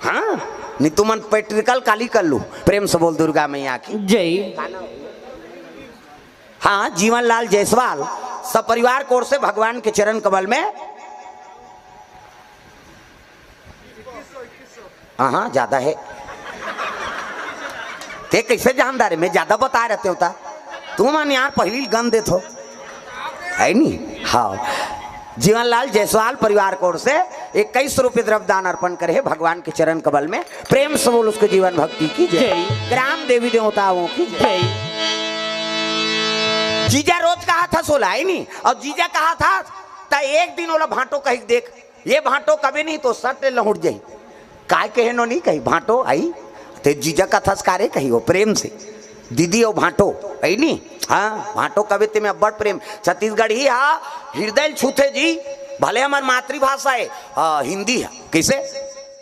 हाँ नहीं तू मन पेट्रिकल काली कर लू। प्रेम से बोल दुर्गा मैया की जय। हाँ जीवन लाल जायसवाल सब परिवार कोर से भगवान के चरण कमल में। हाँ ज्यादा है ते कैसे जानदार है, मैं ज्यादा बता रहते होता तू मन यार पहली गन दे थो है नहीं। हाँ जीवनलाल जायसवाल परिवार कोर से 21 रुपये द्रव्यदान अर्पण करे भगवान के चरण कमल में। प्रेम से बोल उसको जीवन भक्ति की जय। ग्राम देवी देवताओं की जय। जीजा रोज कहा था सोला है नहीं, और जीजा कहा था ता एक दिन ओला भाटो कही देख ये भाटो कभी नहीं तो सट लहुट जाई काय कहे नो नहीं कही भाटो आई ते जीजा का थसकारे कही हो प्रेम से दीदी और भाटो है नहीं। हाँ भाटो कभी ते में बड़ प्रेम छत्तीसगढ़ ही। हाँ हृदय छूते जी भले हमार मातृभाषा है हिंदी है कैसे